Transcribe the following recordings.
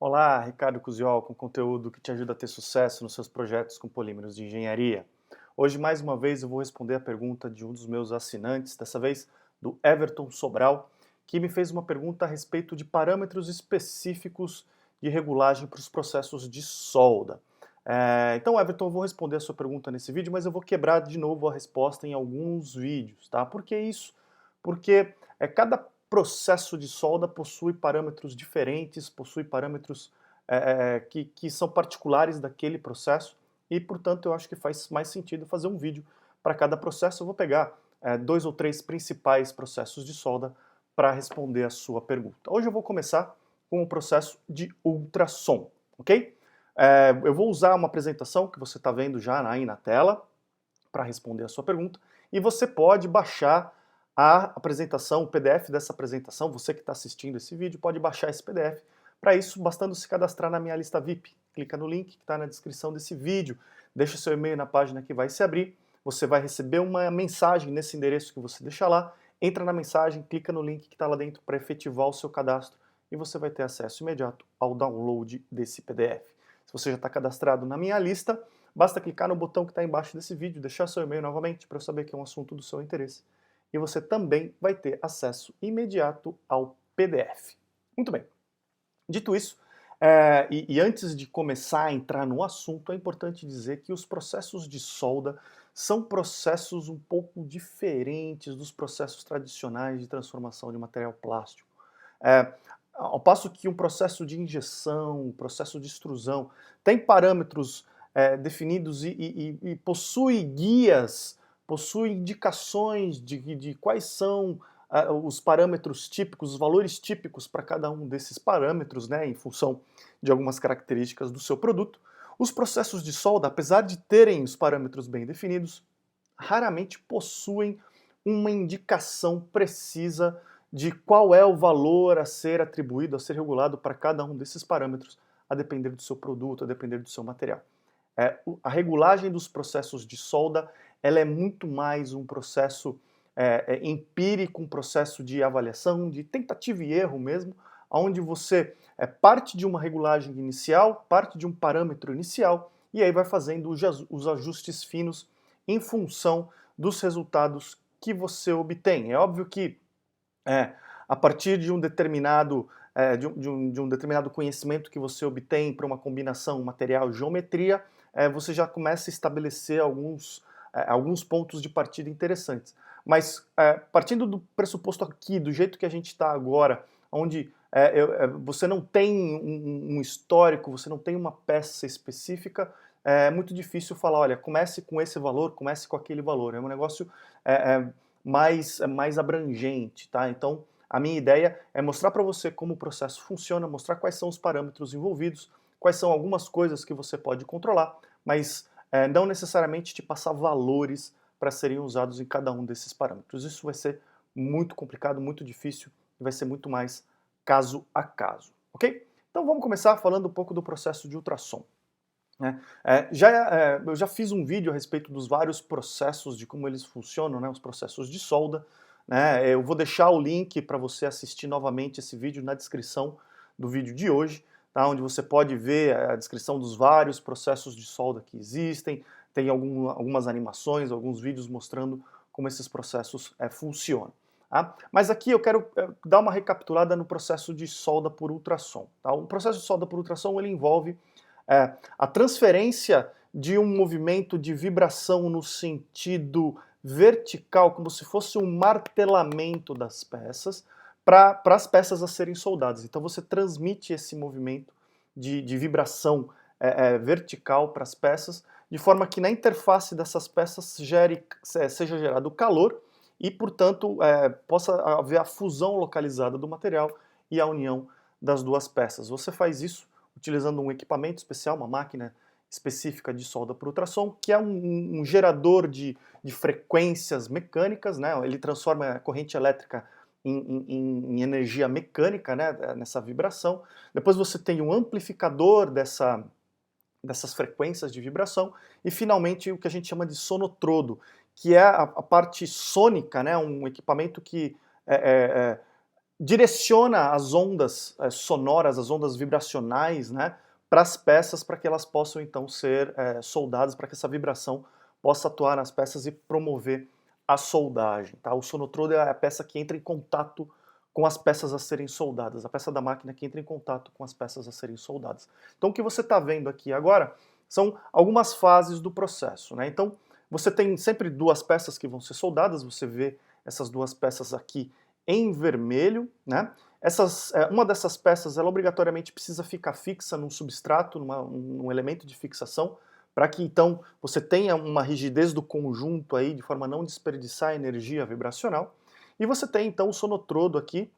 Olá, Ricardo Cusiol, com conteúdo que te ajuda a ter sucesso nos seus projetos com polímeros de engenharia. Hoje, mais uma vez, eu vou responder a pergunta de um dos meus assinantes, dessa vez do Everton Sobral, que me fez uma pergunta a respeito de parâmetros específicos de regulagem para os processos de solda. Então, Everton, eu vou responder a sua pergunta nesse vídeo, mas eu vou quebrar de novo a resposta em alguns vídeos, tá? Por que isso? Porque cada processo de solda possui parâmetros diferentes, possui parâmetros que são particulares daquele processo e, portanto, eu acho que faz mais sentido fazer um vídeo para cada processo. Eu vou pegar dois ou três principais processos de solda para responder a sua pergunta. Hoje eu vou começar com o processo de ultrassom, ok? Eu vou usar uma apresentação que você está vendo já aí na tela para responder a sua pergunta e você pode baixar a apresentação, o PDF dessa apresentação, você que está assistindo esse vídeo pode baixar esse PDF. Para isso, bastando se cadastrar na minha lista VIP. Clica no link que está na descrição desse vídeo, deixa o seu e-mail na página que vai se abrir, você vai receber uma mensagem nesse endereço que você deixa lá, entra na mensagem, clica no link que está lá dentro para efetivar o seu cadastro e você vai ter acesso imediato ao download desse PDF. Se você já está cadastrado na minha lista, basta clicar no botão que está embaixo desse vídeo, deixar seu e-mail novamente para eu saber que é um assunto do seu interesse e você também vai ter acesso imediato ao PDF. Muito bem. Dito isso, e antes de começar a entrar no assunto, é importante dizer que os processos de solda são processos um pouco diferentes dos processos tradicionais de transformação de material plástico. É, ao passo que um processo de injeção, um processo de extrusão, tem parâmetros definidos e possui guias, possui indicações de quais são os parâmetros típicos, os valores típicos para cada um desses parâmetros, né, em função de algumas características do seu produto. Os processos de solda, apesar de terem os parâmetros bem definidos, raramente possuem uma indicação precisa de qual é o valor a ser atribuído, a ser regulado para cada um desses parâmetros, a depender do seu produto, a depender do seu material. A regulagem dos processos de solda ela é muito mais um processo empírico, um processo de avaliação, de tentativa e erro mesmo, onde você parte de uma regulagem inicial, parte de um parâmetro inicial, e aí vai fazendo os ajustes finos em função dos resultados que você obtém. É óbvio que a partir de um determinado de um determinado conhecimento que você obtém para uma combinação material-geometria, você já começa a estabelecer alguns pontos de partida interessantes. Mas partindo do pressuposto aqui, do jeito que a gente está agora, onde você não tem um histórico, você não tem uma peça específica, é muito difícil falar, olha, comece com esse valor, comece com aquele valor. É um negócio mais abrangente, tá? Então, a minha ideia é mostrar para você como o processo funciona, mostrar quais são os parâmetros envolvidos, quais são algumas coisas que você pode controlar, mas não necessariamente te passar valores para serem usados em cada um desses parâmetros. Isso vai ser muito complicado, muito difícil e vai ser muito mais caso a caso, ok? Então vamos começar falando um pouco do processo de ultrassom. Eu já fiz um vídeo a respeito dos vários processos, de como eles funcionam, né, os processos de solda. Né, eu vou deixar o link para você assistir novamente esse vídeo na descrição do vídeo de hoje, tá, onde você pode ver a descrição dos vários processos de solda que existem, tem algumas animações, alguns vídeos mostrando como esses processos funcionam. Tá? Mas aqui eu quero dar uma recapitulada no processo de solda por ultrassom. Tá? O processo de solda por ultrassom ele envolve a transferência de um movimento de vibração no sentido vertical, como se fosse um martelamento das peças, para as peças a serem soldadas. Então você transmite esse movimento de vibração vertical para as peças, de forma que na interface dessas peças seja gerado calor e, portanto, possa haver a fusão localizada do material e a união das duas peças. Você faz isso utilizando um equipamento especial, uma máquina específica de solda por ultrassom, que é um gerador de frequências mecânicas, né? Ele transforma a corrente elétrica em energia mecânica, né? Nessa vibração. Depois você tem um amplificador dessas frequências de vibração e finalmente o que a gente chama de sonotrodo, que é a parte sônica, né? Um equipamento que direciona as ondas sonoras, as ondas vibracionais, né, para as peças, para que elas possam então ser soldadas, para que essa vibração possa atuar nas peças e promover a soldagem. Tá? O sonotrodo é a peça que entra em contato com as peças a serem soldadas, a peça da máquina que entra em contato com as peças a serem soldadas. Então o que você está vendo aqui agora são algumas fases do processo. Né? Então você tem sempre duas peças que vão ser soldadas, você vê essas duas peças aqui em vermelho, né? Uma dessas peças, ela obrigatoriamente precisa ficar fixa num substrato, num elemento de fixação, para que então você tenha uma rigidez do conjunto aí, de forma a não desperdiçar energia vibracional. E você tem então o sonotrodo aqui,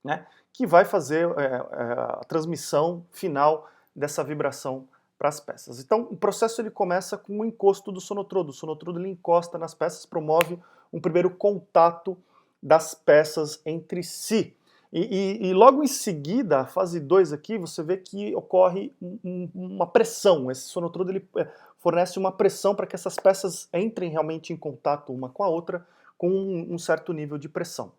né, que vai fazer a transmissão final dessa vibração para as peças. Então o processo ele começa com o encosto do sonotrodo. O sonotrodo ele encosta nas peças, promove um primeiro contato das peças entre si. E logo em seguida, a fase 2 aqui, você vê que ocorre uma pressão. Esse sonotrodo ele fornece uma pressão para que essas peças entrem realmente em contato uma com a outra, com um certo nível de pressão.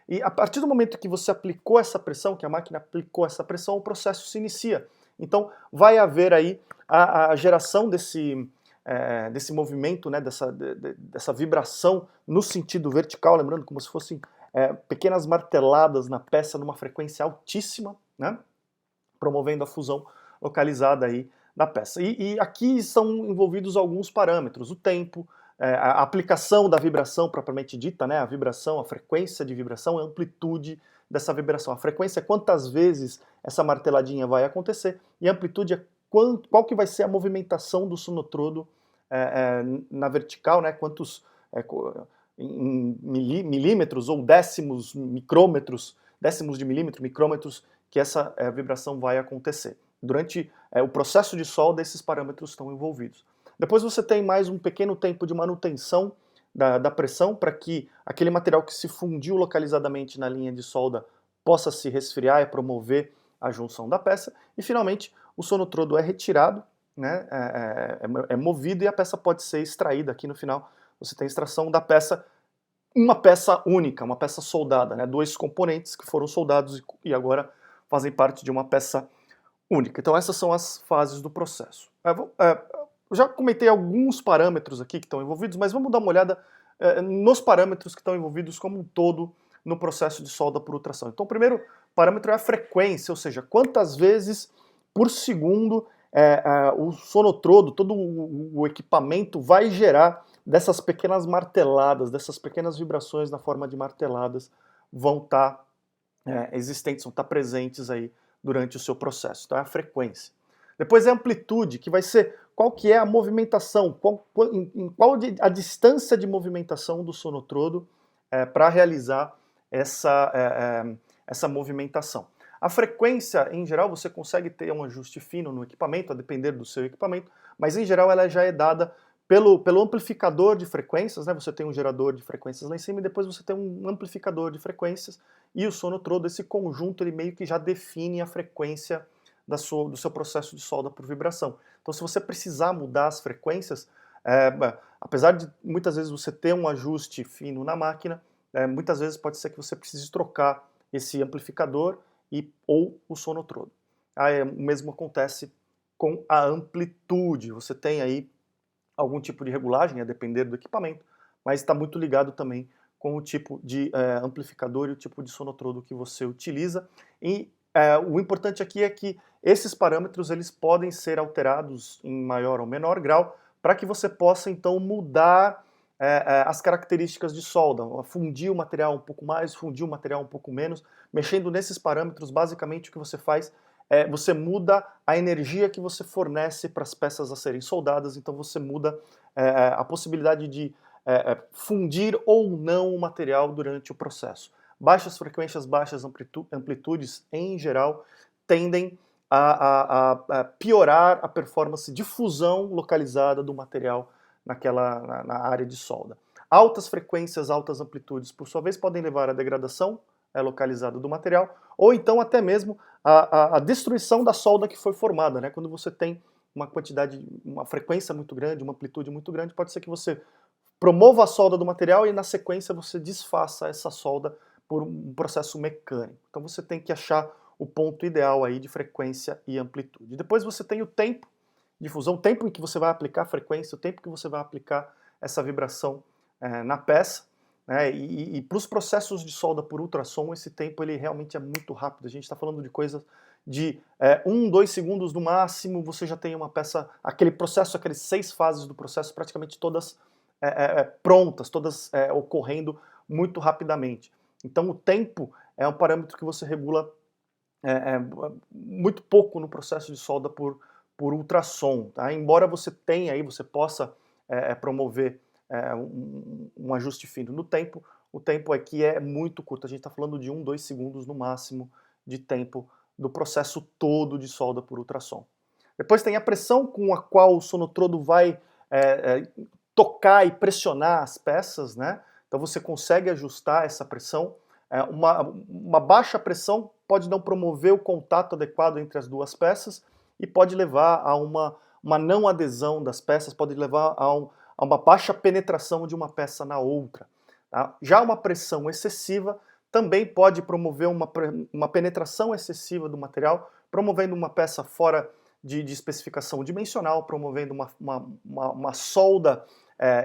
E a partir do momento que você aplicou essa pressão, que a máquina aplicou essa pressão, o processo se inicia. Então vai haver aí a geração desse movimento, né, dessa vibração no sentido vertical, lembrando como se fossem pequenas marteladas na peça numa frequência altíssima, né, promovendo a fusão localizada aí da peça. E aqui são envolvidos alguns parâmetros, o tempo, a aplicação da vibração propriamente dita, né, a vibração, a frequência de vibração, a amplitude dessa vibração. A frequência é quantas vezes essa marteladinha vai acontecer e a amplitude é qual que vai ser a movimentação do sonotrodo na vertical, né, quantos em milímetros ou décimos, micrômetros, décimos de milímetro, micrômetros, que essa vibração vai acontecer. Durante o processo de solda, esses parâmetros estão envolvidos. Depois você tem mais um pequeno tempo de manutenção da pressão para que aquele material que se fundiu localizadamente na linha de solda possa se resfriar e promover a junção da peça. E finalmente o sonotrodo é retirado, né, é movido e a peça pode ser extraída. Aqui no final você tem a extração da peça, uma peça única, uma peça soldada, né, dois componentes que foram soldados e agora fazem parte de uma peça única. Então essas são as fases do processo. Eu já comentei alguns parâmetros aqui que estão envolvidos, mas vamos dar uma olhada nos parâmetros que estão envolvidos como um todo no processo de solda por ultrassom. Então o primeiro parâmetro é a frequência, ou seja, quantas vezes por segundo o sonotrodo, todo o equipamento vai gerar dessas pequenas marteladas, dessas pequenas vibrações na forma de marteladas vão estar existentes, vão estar presentes aí durante o seu processo. Então é a frequência. Depois é a amplitude, que vai ser qual que é a movimentação, qual a distância de movimentação do sonotrodo para realizar essa movimentação. A frequência, em geral, você consegue ter um ajuste fino no equipamento, a depender do seu equipamento, mas em geral ela já é dada pelo amplificador de frequências, né? Você tem um gerador de frequências lá em cima e depois você tem um amplificador de frequências e o sonotrodo, esse conjunto, ele meio que já define a frequência do seu processo de solda por vibração. Então, se você precisar mudar as frequências, apesar de muitas vezes você ter um ajuste fino na máquina, muitas vezes pode ser que você precise trocar esse amplificador ou o sonotrodo. O mesmo acontece com a amplitude. Você tem aí algum tipo de regulagem, a depender do equipamento, mas está muito ligado também com o tipo de amplificador e o tipo de sonotrodo que você utiliza. E o importante aqui é que esses parâmetros eles podem ser alterados em maior ou menor grau para que você possa então mudar as características de solda, fundir o material um pouco mais, fundir o material um pouco menos. Mexendo nesses parâmetros, basicamente o que você faz você muda a energia que você fornece para as peças a serem soldadas, então você muda a possibilidade de fundir ou não o material durante o processo. Baixas frequências, baixas amplitudes, em geral, tendem a piorar a performance de fusão localizada do material na área de solda. Altas frequências, altas amplitudes, por sua vez, podem levar à degradação localizada do material, ou então até mesmo a destruição da solda que foi formada, né? Quando você tem uma frequência muito grande, uma amplitude muito grande, pode ser que você promova a solda do material e na sequência você desfaça essa solda por um processo mecânico. Então você tem que achar o ponto ideal aí de frequência e amplitude. Depois você tem o tempo de fusão, o tempo em que você vai aplicar a frequência, o tempo que você vai aplicar essa vibração na peça, né? E para os processos de solda por ultrassom, esse tempo ele realmente é muito rápido. A gente está falando de coisas de 2 segundos no máximo, você já tem uma peça, aquele processo, aqueles 6 fases do processo, praticamente todas prontas, todas ocorrendo muito rapidamente. Então o tempo é um parâmetro que você regula muito pouco no processo de solda por ultrassom, tá? Embora você tenha aí, você possa promover um ajuste fino no tempo, o tempo aqui é muito curto, a gente está falando de 2 segundos no máximo de tempo do processo todo de solda por ultrassom. Depois tem a pressão com a qual o sonotrodo vai tocar e pressionar as peças, né? Então você consegue ajustar essa pressão. Uma baixa pressão pode não promover o contato adequado entre as duas peças e pode levar a uma não adesão das peças, pode levar a uma baixa penetração de uma peça na outra. Tá? Já uma pressão excessiva também pode promover uma penetração excessiva do material, promovendo uma peça fora de especificação dimensional, promovendo uma solda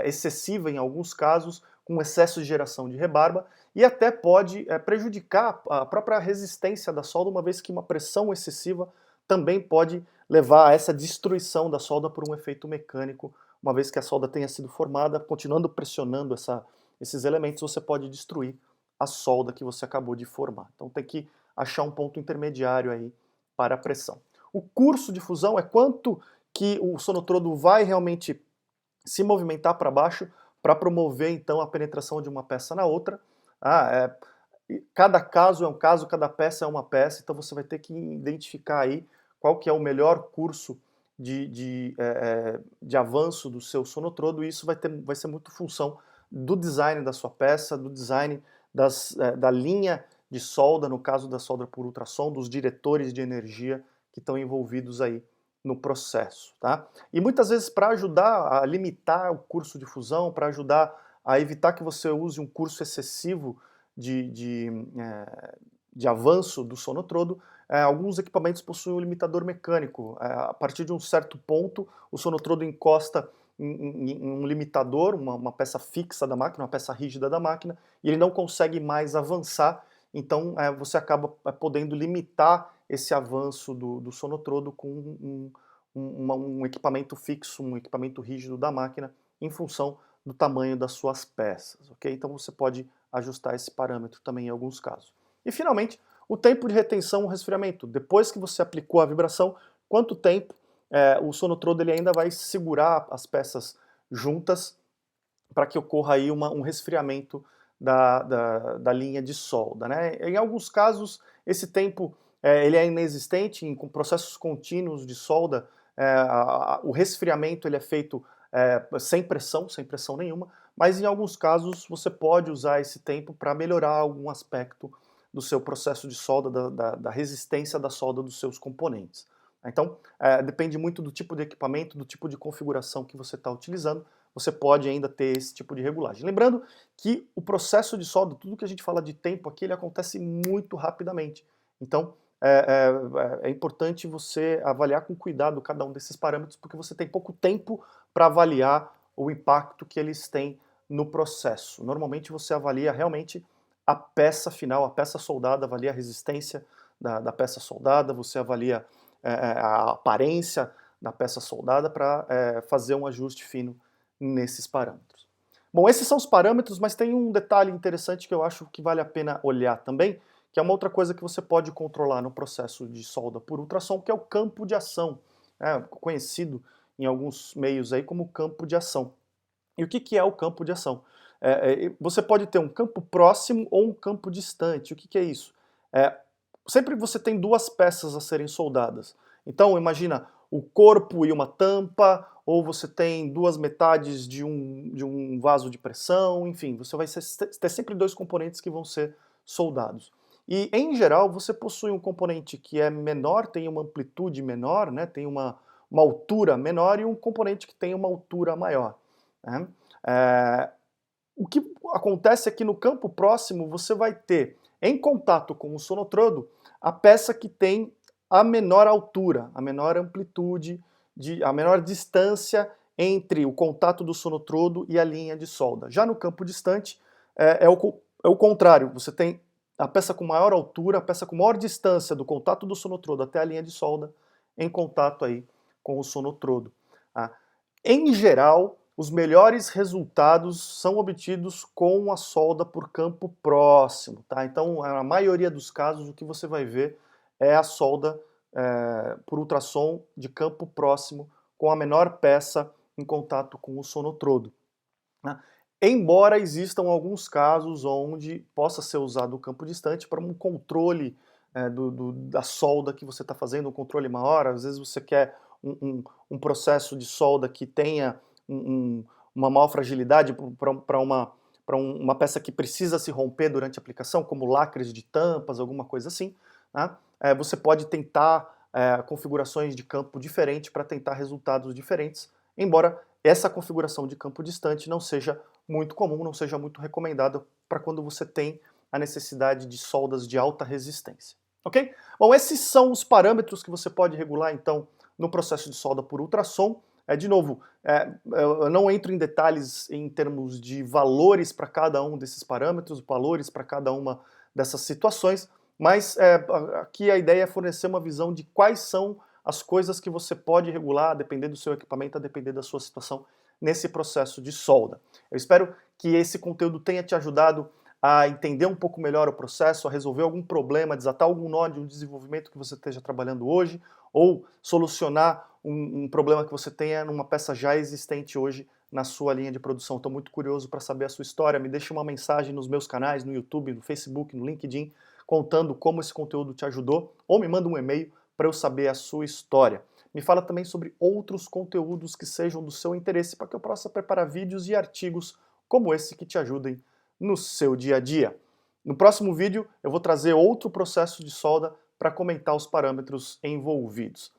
excessiva em alguns casos, com excesso de geração de rebarba, e até pode prejudicar a própria resistência da solda, uma vez que uma pressão excessiva também pode levar a essa destruição da solda por um efeito mecânico, uma vez que a solda tenha sido formada, continuando pressionando esses elementos, você pode destruir a solda que você acabou de formar. Então tem que achar um ponto intermediário aí para a pressão. O curso de fusão é quanto que o sonotrodo vai realmente se movimentar para baixo para promover então a penetração de uma peça na outra. Cada caso é um caso, cada peça é uma peça, então você vai ter que identificar aí qual que é o melhor curso de avanço do seu sonotrodo, e isso vai ser muito função do design da sua peça, do design da linha de solda, no caso da solda por ultrassom, dos diretores de energia que estão envolvidos aí no processo, tá? E muitas vezes para ajudar a limitar o curso de fusão, para ajudar a evitar que você use um curso excessivo de avanço do sonotrodo, alguns equipamentos possuem um limitador mecânico. A partir de um certo ponto, o sonotrodo encosta em um limitador, uma peça fixa da máquina, uma peça rígida da máquina, e ele não consegue mais avançar, então você acaba podendo limitar esse avanço do sonotrodo com um equipamento fixo, um equipamento rígido da máquina, em função do tamanho das suas peças, ok? Então você pode ajustar esse parâmetro também em alguns casos. E finalmente, o tempo de retenção ou resfriamento. Depois que você aplicou a vibração, quanto tempo o sonotrodo ele ainda vai segurar as peças juntas para que ocorra aí um resfriamento da linha de solda, né? Em alguns casos, esse tempo ele é inexistente, com processos contínuos de solda, o resfriamento ele é feito sem pressão nenhuma, mas em alguns casos você pode usar esse tempo para melhorar algum aspecto do seu processo de solda, da resistência da solda dos seus componentes. Então, depende muito do tipo de equipamento, do tipo de configuração que você está utilizando, você pode ainda ter esse tipo de regulagem. Lembrando que o processo de solda, tudo que a gente fala de tempo aqui, ele acontece muito rapidamente. Então, é importante você avaliar com cuidado cada um desses parâmetros, porque você tem pouco tempo para avaliar o impacto que eles têm no processo. Normalmente você avalia realmente a peça final, a peça soldada, avalia a resistência da peça soldada, você avalia a aparência da peça soldada para fazer um ajuste fino nesses parâmetros. Bom, esses são os parâmetros, mas tem um detalhe interessante que eu acho que vale a pena olhar também, que é uma outra coisa que você pode controlar no processo de solda por ultrassom, que é o campo de ação, conhecido em alguns meios aí como campo de ação. E o que é o campo de ação? Você pode ter um campo próximo ou um campo distante. O que é isso? Sempre você tem duas peças a serem soldadas. Então, imagina o corpo e uma tampa, ou você tem duas metades de um vaso de pressão, enfim, você vai ter sempre dois componentes que vão ser soldados. E, em geral, você possui um componente que é menor, tem uma amplitude menor, né, tem uma altura menor, e um componente que tem uma altura maior. Né? acontece é que no campo próximo você vai ter, em contato com o sonotrodo, a peça que tem a menor altura, a menor amplitude, a menor distância entre o contato do sonotrodo e a linha de solda. Já no campo distante, é o contrário, você tem a peça com maior altura, a peça com maior distância do contato do sonotrodo até a linha de solda, em contato aí com o sonotrodo. Tá? Em geral, os melhores resultados são obtidos com a solda por campo próximo. Tá? Então, na maioria dos casos, o que você vai ver é a solda por ultrassom de campo próximo com a menor peça em contato com o sonotrodo. Né? Embora existam alguns casos onde possa ser usado o campo distante para um controle da solda que você está fazendo, um controle maior, às vezes você quer um processo de solda que tenha uma maior fragilidade para uma peça que precisa se romper durante a aplicação, como lacres de tampas, alguma coisa assim, né? Você pode tentar configurações de campo diferente para tentar resultados diferentes, embora essa configuração de campo distante não seja muito comum, não seja muito recomendada para quando você tem a necessidade de soldas de alta resistência. Ok? Bom, esses são os parâmetros que você pode regular, então, no processo de solda por ultrassom. De novo, eu não entro em detalhes em termos de valores para cada um desses parâmetros, valores para cada uma dessas situações, mas aqui a ideia é fornecer uma visão de quais são as coisas que você pode regular, a depender do seu equipamento, a depender da sua situação, nesse processo de solda. Eu espero que esse conteúdo tenha te ajudado a entender um pouco melhor o processo, a resolver algum problema, a desatar algum nó de um desenvolvimento que você esteja trabalhando hoje, ou solucionar um problema que você tenha numa peça já existente hoje na sua linha de produção. Estou muito curioso para saber a sua história. Me deixe uma mensagem nos meus canais, no YouTube, no Facebook, no LinkedIn, contando como esse conteúdo te ajudou, ou me manda um e-mail para eu saber a sua história. Me fala também sobre outros conteúdos que sejam do seu interesse para que eu possa preparar vídeos e artigos como esse que te ajudem no seu dia a dia. No próximo vídeo eu vou trazer outro processo de solda para comentar os parâmetros envolvidos.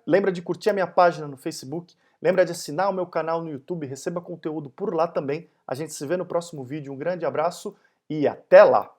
Lembra de curtir a minha página no Facebook, lembra de assinar o meu canal no YouTube, receba conteúdo por lá também. A gente se vê no próximo vídeo, um grande abraço e até lá!